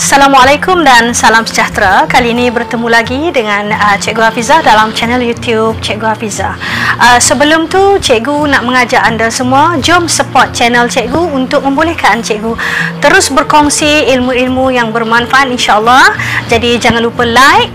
Assalamualaikum dan salam sejahtera. Kali ini bertemu lagi dengan Cikgu Hafizah dalam channel YouTube Cikgu Hafizah. Sebelum tu, Cikgu nak mengajak anda semua, jom support channel Cikgu untuk membolehkan Cikgu terus berkongsi ilmu-ilmu yang bermanfaat insya-Allah. Jadi jangan lupa like,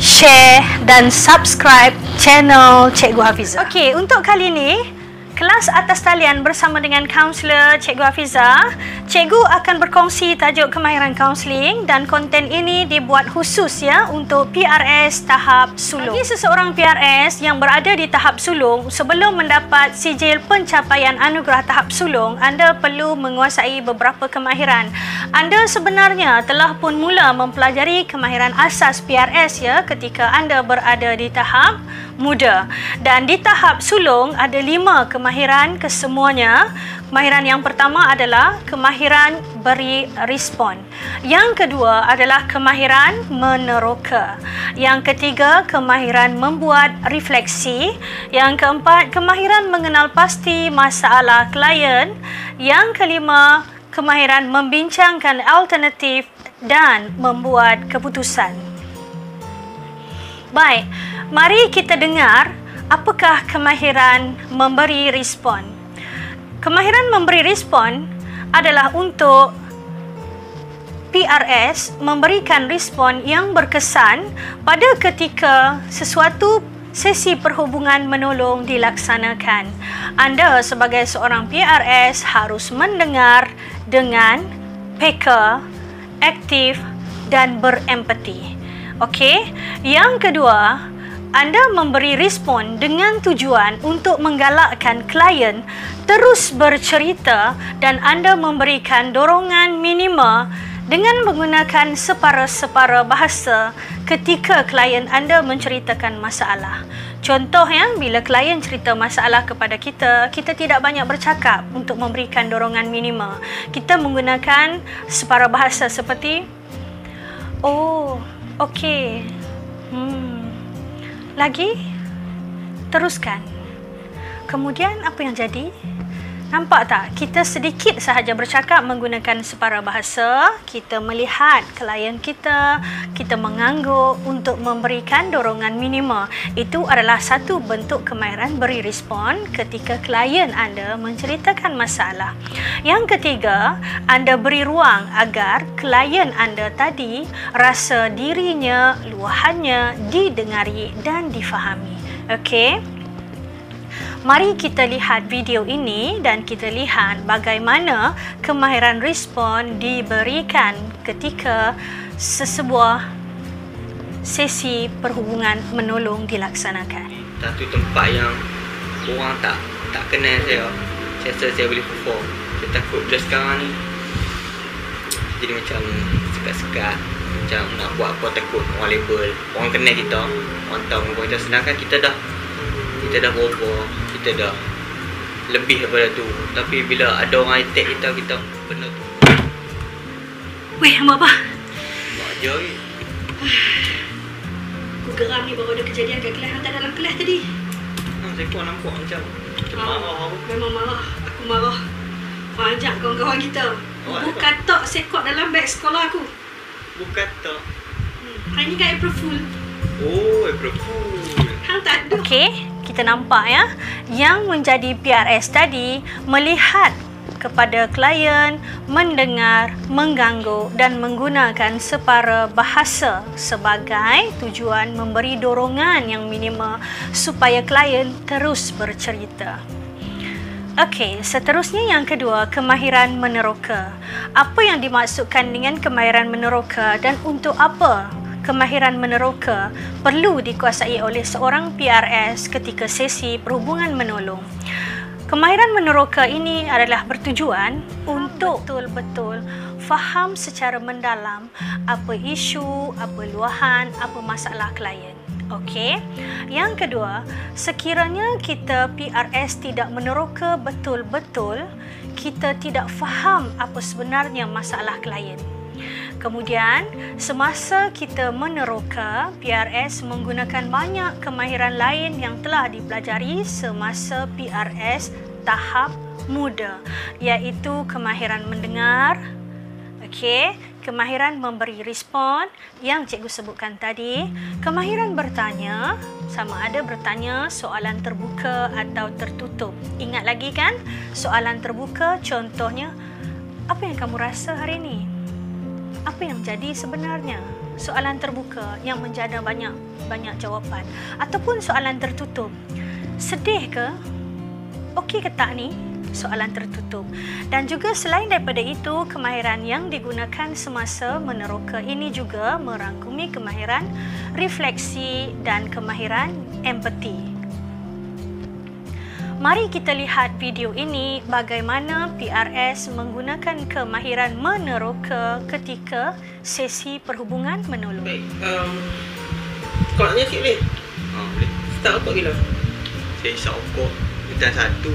share dan subscribe channel Cikgu Hafizah. Okey, untuk kali ini kelas atas talian bersama dengan kaunselor Cikgu Hafizah. Cikgu akan berkongsi tajuk kemahiran kaunseling dan konten ini dibuat khusus ya untuk PRS tahap sulung. Bagi seseorang PRS yang berada di tahap sulung, sebelum mendapat sijil pencapaian anugerah tahap sulung, anda perlu menguasai beberapa kemahiran. Anda sebenarnya telah pun mula mempelajari kemahiran asas PRS ya ketika anda berada di tahap muda. Dan di tahap sulung ada 5 kemahiran kesemuanya. Kemahiran yang pertama adalah kemahiran beri respon. Yang kedua adalah kemahiran meneroka. Yang ketiga, kemahiran membuat refleksi. Yang keempat, kemahiran mengenal pasti masalah klien. Yang kelima, kemahiran membincangkan alternatif dan membuat keputusan. Baik, mari kita dengar apakah kemahiran memberi respon. Kemahiran memberi respon adalah untuk PRS memberikan respon yang berkesan pada ketika sesuatu sesi perhubungan menolong dilaksanakan. Anda sebagai seorang PRS harus mendengar dengan peka, aktif dan berempati. Okey, yang kedua, anda memberi respon dengan tujuan untuk menggalakkan klien terus bercerita dan anda memberikan dorongan minima dengan menggunakan separa-separa bahasa ketika klien anda menceritakan masalah. Contoh yang bila klien cerita masalah kepada kita, kita tidak banyak bercakap untuk memberikan dorongan minima. Kita menggunakan separa bahasa seperti, oh, okey. Lagi? Teruskan. Kemudian apa yang jadi? Nampak tak? Kita sedikit sahaja bercakap menggunakan separa bahasa, kita melihat klien kita, kita mengangguk untuk memberikan dorongan minima. Itu adalah satu bentuk kemahiran beri respon ketika klien anda menceritakan masalah. Yang ketiga, anda beri ruang agar klien anda tadi rasa dirinya, luahannya didengari dan difahami. Okey? Mari kita lihat video ini dan kita lihat bagaimana kemahiran respon diberikan ketika sesebuah sesi perhubungan menolong dilaksanakan. Satu tempat yang orang tak kenal saya rasa saya boleh perform. Saya takut bila sekarang ni jadi macam sekat-sekat, macam nak buat apa takut orang label, orang kenal kita, orang tahu muka kita. Sedangkan kita dah berubah, kita dah lebih daripada tu. Tapi bila ada orang attack kita benda tu. Weh, buat apa? Buat je ni. Aku geram ni baru ada kejadian kat kelas hantar dalam kelas tadi. Saya pun nampak macam marah aku. Memang marah. Aku marah. Ajak kawan-kawan kita. Buka tok sekot dalam beg sekolah aku. Buka tok. Hari ni kan April Fool. Oh, April Fool. Hang tak ada. Okey, kita nampak ya, yang menjadi PRS tadi melihat kepada klien, mendengar, mengganggu dan menggunakan separa bahasa sebagai tujuan memberi dorongan yang minima supaya klien terus bercerita. Okey, seterusnya yang kedua, kemahiran meneroka. Apa yang dimaksudkan dengan kemahiran meneroka dan untuk apa kemahiran meneroka perlu dikuasai oleh seorang PRS ketika sesi perhubungan menolong? Kemahiran meneroka ini adalah bertujuan untuk betul-betul faham secara mendalam apa isu, apa luahan, apa masalah klien. Okey. Yang kedua, sekiranya kita PRS tidak meneroka betul-betul, kita tidak faham apa sebenarnya masalah klien. Kemudian, semasa kita meneroka, PRS menggunakan banyak kemahiran lain yang telah dipelajari semasa PRS tahap muda, iaitu kemahiran mendengar, okey, Kemahiran memberi respon yang cikgu sebutkan tadi. Kemahiran bertanya, sama ada bertanya soalan terbuka atau tertutup. Ingat lagi kan? Soalan terbuka contohnya, apa yang kamu rasa hari ini? Apa yang jadi sebenarnya? Soalan terbuka yang menjadi banyak jawapan. Ataupun soalan tertutup, sedih ke? Okey ke tak ni? Soalan tertutup. Dan juga selain daripada itu, kemahiran yang digunakan semasa meneroka ini juga merangkumi kemahiran refleksi dan kemahiran empati. Mari kita lihat video ini bagaimana PRS menggunakan kemahiran meneroka ketika sesi perhubungan menolong. Baik, sekolahnya sikit boleh? Boleh. Start apa gila? Saya isap okok hutan satu.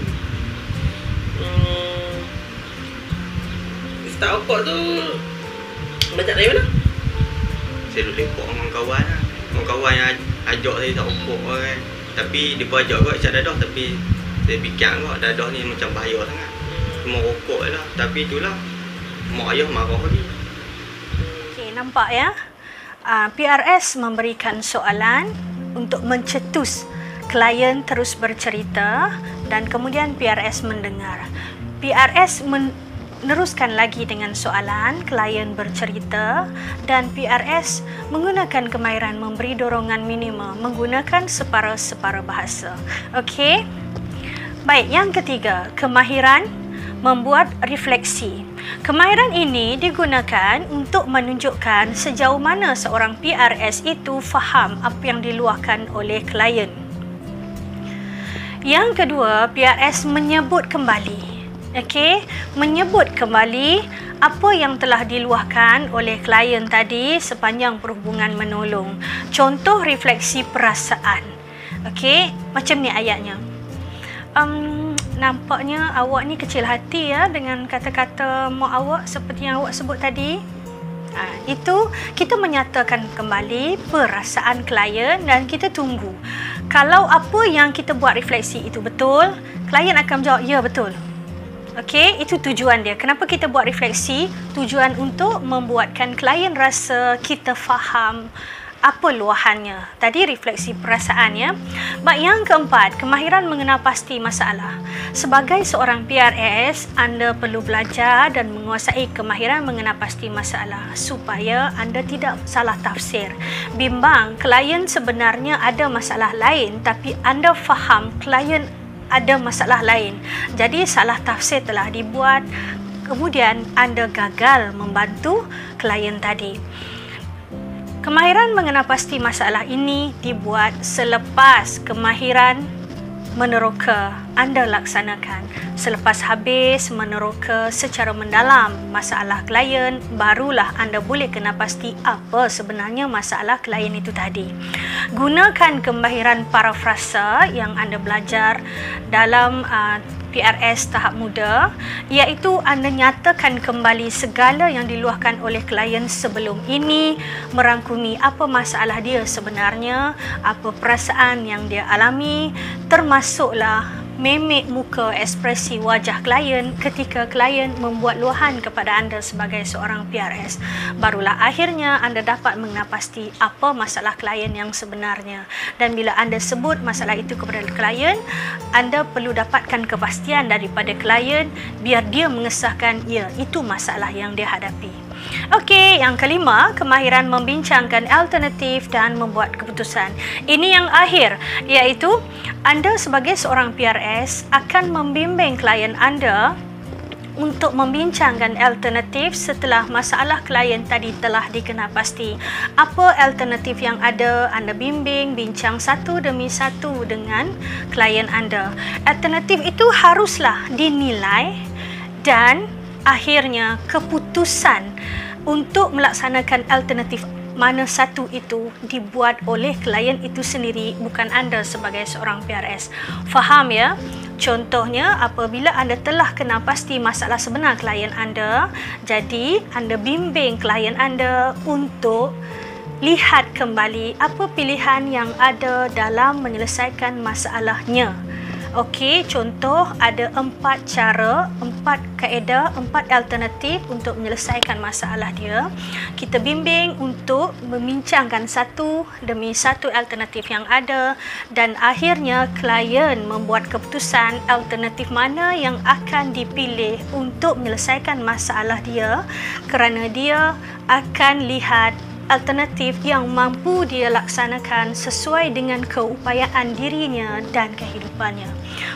Start okok tu macam dari mana? Saya duduk lepak dengan kawan lah. Kawan yang ajak saya isap okok kan. Tapi dia pun ajak kot isap dadah, tapi saya fikir kot dadah ni macam bahaya sangat. Cuma rokok lah. Tapi itulah mak ayah marah lagi. Okey, nampak ya? PRS memberikan soalan untuk mencetus klien terus bercerita dan kemudian PRS mendengar. PRS meneruskan lagi dengan soalan, klien bercerita dan PRS menggunakan kemahiran memberi dorongan minima menggunakan separa-separa bahasa. Okey. Baik, yang ketiga, kemahiran membuat refleksi. Kemahiran ini digunakan untuk menunjukkan sejauh mana seorang PRS itu faham apa yang diluahkan oleh klien. Yang kedua, PRS menyebut kembali. Okey, menyebut kembali apa yang telah diluahkan oleh klien tadi sepanjang perhubungan menolong. Contoh refleksi perasaan. Okey, macam ni ayatnya. Nampaknya awak ni kecil hati ya dengan kata-kata mak awak seperti yang awak sebut tadi. Itu kita menyatakan kembali perasaan klien dan kita tunggu. Kalau apa yang kita buat refleksi itu betul, klien akan menjawab, ya betul. Okey, itu tujuan dia. Kenapa kita buat refleksi? Tujuan untuk membuatkan klien rasa kita faham apa luahannya. Tadi refleksi perasaan ya. Baik, yang keempat, kemahiran mengenal pasti masalah. Sebagai seorang PRS, anda perlu belajar dan menguasai kemahiran mengenal pasti masalah supaya anda tidak salah tafsir. Bimbang, klien sebenarnya ada masalah lain tapi anda faham klien ada masalah lain. Jadi salah tafsir telah dibuat, kemudian anda gagal membantu klien tadi. Kemahiran mengenal pasti masalah ini dibuat selepas kemahiran meneroka anda laksanakan. Selepas habis meneroka secara mendalam masalah klien, barulah anda boleh kenal pasti apa sebenarnya masalah klien itu tadi. Gunakan kemahiran parafrasa yang anda belajar dalam PRS tahap muda, iaitu anda nyatakan kembali segala yang diluahkan oleh klien sebelum ini, merangkumi apa masalah dia sebenarnya, apa perasaan yang dia alami, termasuklah mimik muka, ekspresi wajah klien ketika klien membuat luahan kepada anda sebagai seorang PRS. Barulah akhirnya anda dapat mengenal pasti apa masalah klien yang sebenarnya. Dan bila anda sebut masalah itu kepada klien, anda perlu dapatkan kepastian daripada klien biar dia mengesahkan, ya, itu masalah yang dia hadapi. Okey, yang kelima, kemahiran membincangkan alternatif dan membuat keputusan. Ini yang akhir, iaitu anda sebagai seorang PRS akan membimbing klien anda untuk membincangkan alternatif setelah masalah klien tadi telah dikenal pasti. Apa alternatif yang ada, anda bimbing, bincang satu demi satu dengan klien anda. Alternatif itu haruslah dinilai dan akhirnya keputusan untuk melaksanakan alternatif mana satu itu dibuat oleh klien itu sendiri, bukan anda sebagai seorang PRS. Faham ya? Contohnya, apabila anda telah kenal pasti masalah sebenar klien anda, jadi anda bimbing klien anda untuk lihat kembali apa pilihan yang ada dalam menyelesaikan masalahnya. Okey, contoh ada 4 cara, 4 kaedah, 4 alternatif untuk menyelesaikan masalah dia. Kita bimbing untuk membincangkan satu demi satu alternatif yang ada dan akhirnya klien membuat keputusan alternatif mana yang akan dipilih untuk menyelesaikan masalah dia, kerana dia akan lihat alternatif yang mampu dia laksanakan sesuai dengan keupayaan dirinya dan kehidupannya.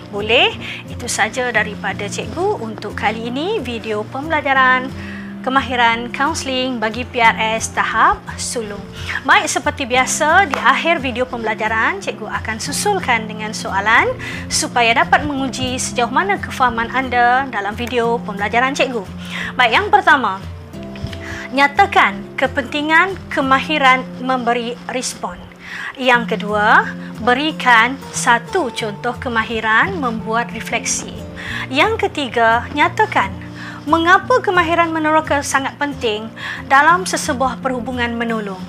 Boleh? Itu saja daripada cikgu untuk kali ini, video pembelajaran kemahiran kaunseling bagi PRS tahap sulung. Baik, seperti biasa di akhir video pembelajaran, cikgu akan susulkan dengan soalan supaya dapat menguji sejauh mana kefahaman anda dalam video pembelajaran cikgu. Baik, yang pertama, nyatakan kepentingan kemahiran memberi respon. Yang kedua, berikan satu contoh kemahiran membuat refleksi. Yang ketiga, nyatakan mengapa kemahiran meneroka sangat penting dalam sesebuah perhubungan menolong.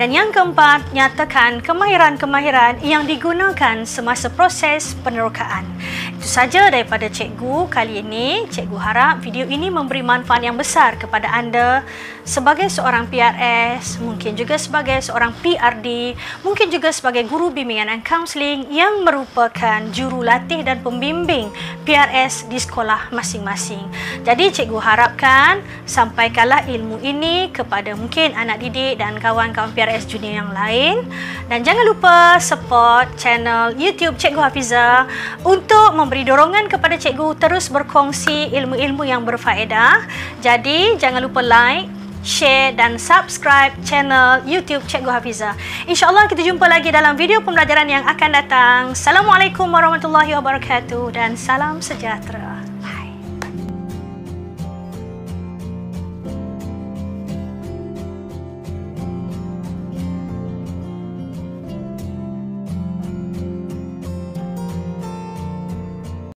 Dan yang keempat, nyatakan kemahiran-kemahiran yang digunakan semasa proses penerokaan. Itu saja daripada cikgu kali ini. Cikgu harap video ini memberi manfaat yang besar kepada anda sebagai seorang PRS, mungkin juga sebagai seorang PRD, mungkin juga sebagai guru bimbingan dan kaunseling yang merupakan jurulatih dan pembimbing PRS di sekolah masing-masing. Jadi cikgu harapkan sampaikanlah ilmu ini kepada mungkin anak didik dan kawan-kawan PRS junior yang lain. Dan jangan lupa support channel YouTube Cikgu Hafizah untuk memberi dorongan kepada cikgu terus berkongsi ilmu-ilmu yang berfaedah. Jadi jangan lupa like, share dan subscribe channel YouTube Cikgu Hafizah. InsyaAllah kita jumpa lagi dalam video pembelajaran yang akan datang. Assalamualaikum warahmatullahi wabarakatuh dan salam sejahtera.